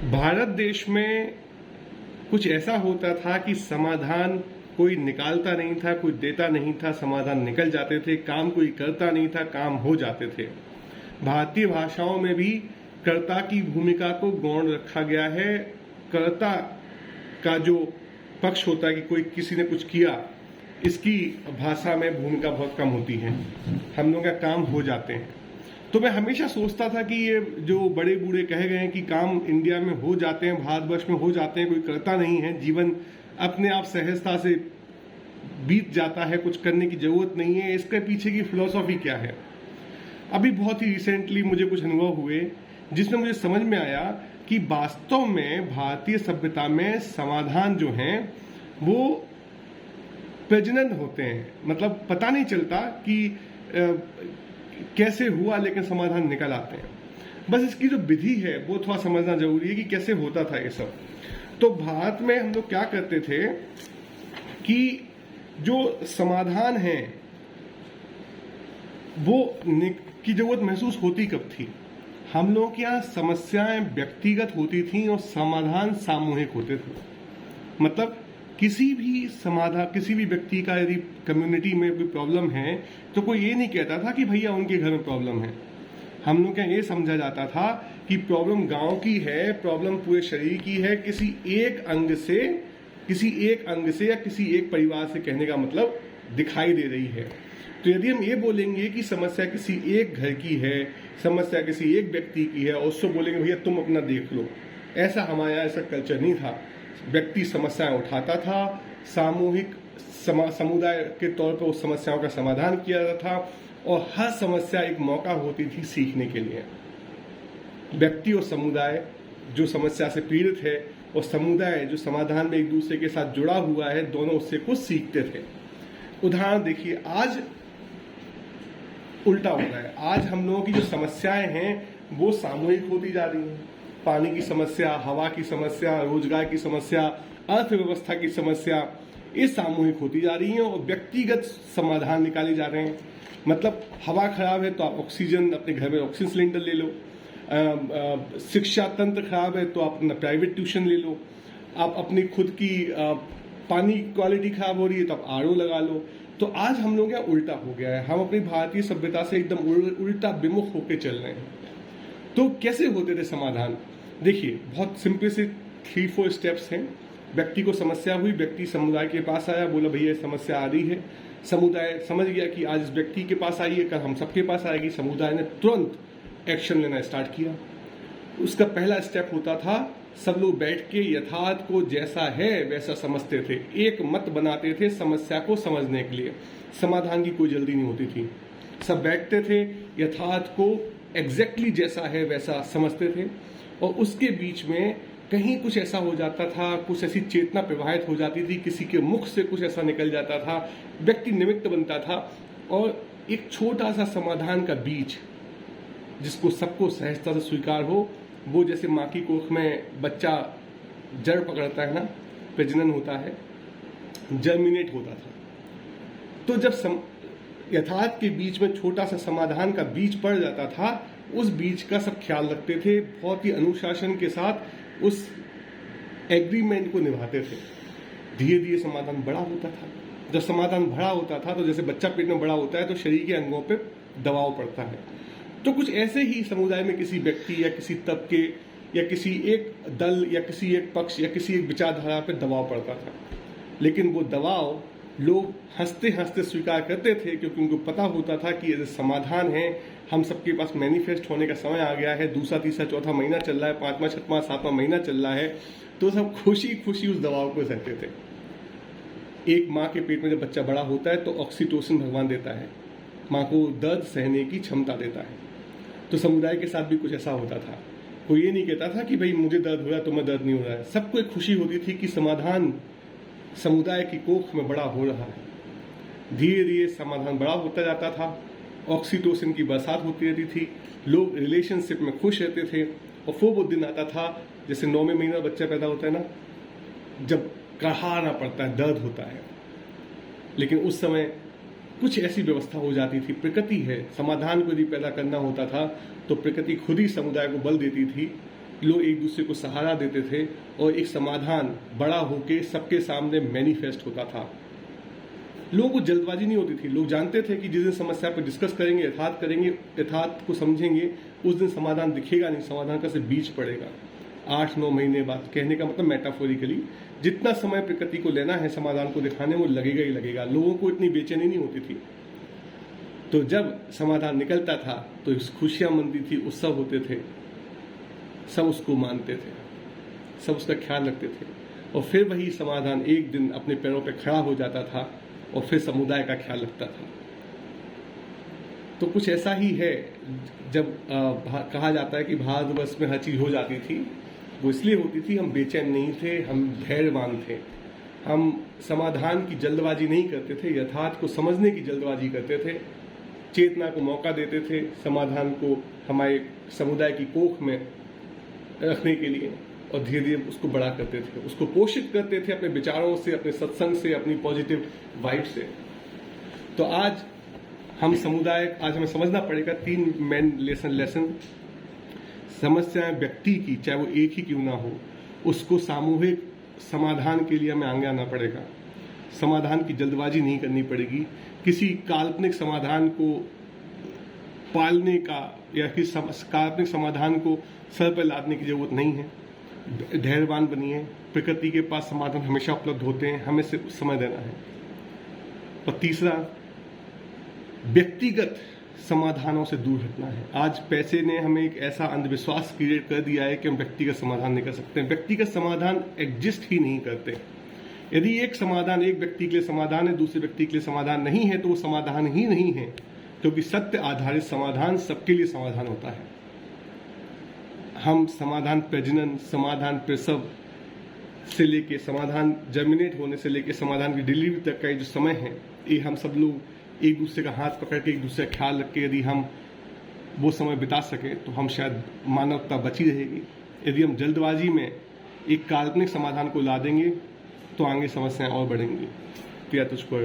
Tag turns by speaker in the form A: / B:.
A: भारत देश में कुछ ऐसा होता था कि समाधान कोई निकालता नहीं था, कोई देता नहीं था, समाधान निकल जाते थे। काम कोई करता नहीं था, काम हो जाते थे। भारतीय भाषाओं में भी कर्ता की भूमिका को गौण रखा गया है। कर्ता का जो पक्ष होता है कि कोई किसी ने कुछ किया, इसकी भाषा में भूमिका बहुत कम होती है। हम लोग का काम हो जाते हैं। तो मैं हमेशा सोचता था कि ये जो बड़े बूढ़े कहे गए हैं कि काम इंडिया में हो जाते हैं, भारतवर्ष में हो जाते हैं, कोई करता नहीं है, जीवन अपने आप सहजता से बीत जाता है, कुछ करने की जरूरत नहीं है, इसके पीछे की फिलॉसफी क्या है। अभी बहुत ही रिसेंटली मुझे कुछ अनुभव हुए जिसमें मुझे समझ में आया कि वास्तव में भारतीय सभ्यता में समाधान जो हैं वो प्रजनन होते हैं। मतलब पता नहीं चलता कि कैसे हुआ, लेकिन समाधान निकल आते हैं। बस इसकी जो विधि है वो थोड़ा समझना जरूरी है कि कैसे होता था ये सब। तो भारत में हम लोग क्या करते थे कि जो समाधान है वो की जरूरत महसूस होती कब थी? हम लोग के यहाँ समस्याएं व्यक्तिगत होती थी और समाधान सामूहिक होते थे। मतलब किसी भी व्यक्ति का यदि कम्युनिटी में कोई प्रॉब्लम है तो कोई ये नहीं कहता था कि भैया उनके घर में प्रॉब्लम है। हम लोग क्या ये समझा जाता था कि प्रॉब्लम गांव की है, प्रॉब्लम पूरे शरीर की है, किसी एक अंग से या किसी एक परिवार से कहने का मतलब दिखाई दे रही है। तो यदि हम ये बोलेंगे कि समस्या किसी एक घर की है, समस्या किसी एक व्यक्ति की है और उससे बोलेंगे भैया तुम अपना देख लो, ऐसा हमारे यहाँ ऐसा कल्चर नहीं था। व्यक्ति समस्याएं उठाता था, सामूहिक समुदाय के तौर पर उस समस्याओं का समाधान किया जाता था और हर समस्या एक मौका होती थी सीखने के लिए। व्यक्ति और समुदाय जो समस्या से पीड़ित है और समुदाय जो समाधान में एक दूसरे के साथ जुड़ा हुआ है, दोनों उससे कुछ सीखते थे। उदाहरण देखिए, आज उल्टा हो रहा है। आज हम लोगों की जो समस्याएं हैं वो सामूहिक होती जा रही हैं। पानी की समस्या, हवा की समस्या, रोजगार की समस्या, अर्थव्यवस्था की समस्या, ये सामूहिक होती जा रही हैं और व्यक्तिगत समाधान निकाले जा रहे हैं। मतलब हवा खराब है तो आप ऑक्सीजन, अपने घर में ऑक्सीजन सिलेंडर ले लो। शिक्षा तंत्र खराब है तो आप अपना प्राइवेट ट्यूशन ले लो। आप अपनी खुद की पानी क्वालिटी खराब हो रही है तो आप आरओ लगा लो। तो आज हम लोग यहाँ उल्टा हो गया है। हम अपनी भारतीय सभ्यता से एकदम उल्टा विमुख होकर चल रहे हैं। तो कैसे होते थे समाधान? देखिए, बहुत सिंपल से 3-4 स्टेप्स हैं। व्यक्ति को समस्या हुई, व्यक्ति समुदाय के पास आया, बोला भैया समस्या आ रही है। समुदाय समझ गया कि आज इस व्यक्ति के पास आई है, कल हम सबके पास आएगी। समुदाय ने तुरंत एक्शन लेना स्टार्ट किया। उसका पहला स्टेप होता था, सब लोग बैठ के यथार्थ को जैसा है वैसा समझते थे। एक मत बनाते थे समस्या को समझने के लिए। समाधान की कोई जल्दी नहीं होती थी। सब बैठते थे, यथार्थ को एग्जैक्टली जैसा है वैसा समझते थे और उसके बीच में कहीं कुछ ऐसा हो जाता था, कुछ ऐसी चेतना प्रवाहित हो जाती थी, किसी के मुख से कुछ ऐसा निकल जाता था, व्यक्ति निमित्त बनता था और एक छोटा सा समाधान का बीज जिसको सबको सहजता से स्वीकार हो, वो जैसे माँ की कोख में बच्चा जड़ पकड़ता है ना, प्रजनन होता है, जर्मिनेट होता था। तो जब यथार्थ के बीच में छोटा सा समाधान का बीज पड़ जाता था, उस बीज का सब ख्याल रखते थे, बहुत ही अनुशासन के साथ उस एग्रीमेंट को निभाते थे। धीरे धीरे समाधान बड़ा होता था। जब समाधान बड़ा होता था तो जैसे बच्चा पेट में बड़ा होता है तो शरीर के अंगों पे दबाव पड़ता है। तो कुछ ऐसे ही समुदाय में किसी व्यक्ति या किसी तबके या किसी एक दल या किसी एक पक्ष या किसी एक विचारधारा पे दबाव पड़ता था। लेकिन वो दबाव लोग हंसते हंसते स्वीकार करते थे, क्योंकि उनको पता होता था कि ये समाधान है, हम सबके पास मैनिफेस्ट होने का समय आ गया है। दूसरा, तीसरा, चौथा महीना चल रहा है, 5वां, 6वां, 7वां महीना चल रहा है। तो सब खुशी खुशी उस दबाव को सहते थे। एक माँ के पेट में जब बच्चा बड़ा होता है तो ऑक्सीटोसिन भगवान देता है, माँ को दर्द सहने की क्षमता देता है। तो समुदाय के साथ भी कुछ ऐसा होता था। कोई ये नहीं कहता था कि भाई मुझे दर्द हो रहा है, तुम्हें दर्द नहीं हो रहा है। सबको एक खुशी होती थी कि समाधान समुदाय की कोख में बड़ा हो रहा है। धीरे धीरे समाधान बड़ा होता जाता था, ऑक्सीटोसिन की बरसात होती रहती थी, लोग रिलेशनशिप में खुश रहते थे। और फिर वो दिन आता था, जैसे 9वें महीने बच्चा पैदा होता है ना, जब कहाना पड़ता है, दर्द होता है। लेकिन उस समय कुछ ऐसी व्यवस्था हो जाती थी, प्रकृति है, समाधान को यदि पैदा करना होता था तो प्रकृति खुद ही समुदाय को बल देती थी लोग एक दूसरे को सहारा देते थे और एक समाधान बड़ा होके सबके सामने मैनिफेस्ट होता था। लोगों को जल्दबाजी नहीं होती थी। लोग जानते थे कि जिस दिन समस्या पर डिस्कस करेंगे, यथार्थ को समझेंगे, उस दिन समाधान दिखेगा नहीं, समाधान का सिर्फ बीज पड़ेगा 8-9 महीने बाद। कहने का मतलब मेटाफोरिकली जितना समय प्रकृति को लेना है समाधान को दिखाने में, वो लगेगा ही लगेगा। लोगों को इतनी बेचैनी नहीं होती थी। तो जब समाधान निकलता था तो खुशियां मनती थी, उत्सव होते थे, सब उसको मानते थे, सब उसका ख्याल रखते थे। और फिर वही समाधान एक दिन अपने पैरों पर खड़ा हो जाता था और फिर समुदाय का ख्याल रखता था। तो कुछ ऐसा ही है। जब कहा जाता है कि भारतवर्ष में हर चीज हो जाती थी, वो इसलिए होती थी हम बेचैन नहीं थे, हम धैर्यवान थे, हम समाधान की जल्दबाजी नहीं करते थे, यथार्थ को समझने की जल्दबाजी करते थे, चेतना को मौका देते थे समाधान को हमारे समुदाय की कोख में रखने के लिए, और धीरे धीरे उसको बड़ा करते थे, उसको पोषित करते थे अपने विचारों से, अपने सत्संग से, अपनी पॉजिटिव वाइब से। तो आज हम आज हमें समझना पड़ेगा 3 मेन लेसन। समस्याएं व्यक्ति की, चाहे वो एक ही क्यों ना हो, उसको सामूहिक समाधान के लिए हमें आगे आना पड़ेगा। समाधान की जल्दबाजी नहीं करनी पड़ेगी। किसी काल्पनिक समाधान को पालने का या किसी काल्पनिक समाधान को सर पर लादने की जरूरत नहीं है। धैर्यवान बनिए। प्रकृति के पास समाधान हमेशा उपलब्ध होते हैं, हमें सिर्फ समय देना है। और तीसरा, व्यक्तिगत समाधानों से दूर हटना है। आज पैसे ने हमें एक ऐसा अंधविश्वास क्रिएट कर दिया है कि हम व्यक्तिगत समाधान नहीं कर सकते। व्यक्तिगत समाधान एग्जिस्ट ही नहीं करते। यदि एक समाधान एक व्यक्ति के लिए समाधान है, दूसरे व्यक्ति के लिए समाधान नहीं है, तो वो समाधान ही नहीं है, क्योंकि सत्य आधारित समाधान सबके लिए समाधान होता है। हम समाधान प्रजनन, समाधान प्रसव से लेके समाधान जर्मिनेट होने से लेके समाधान की डिलीवरी तक का जो समय है, ये हम सब लोग एक दूसरे का हाथ पकड़ के, एक दूसरे का ख्याल रख के यदि हम वो समय बिता सकें तो हम शायद मानवता बची रहेगी। यदि हम जल्दबाजी में एक काल्पनिक समाधान को ला देंगे तो आगे समस्याएं और बढ़ेंगी। तो या तुझको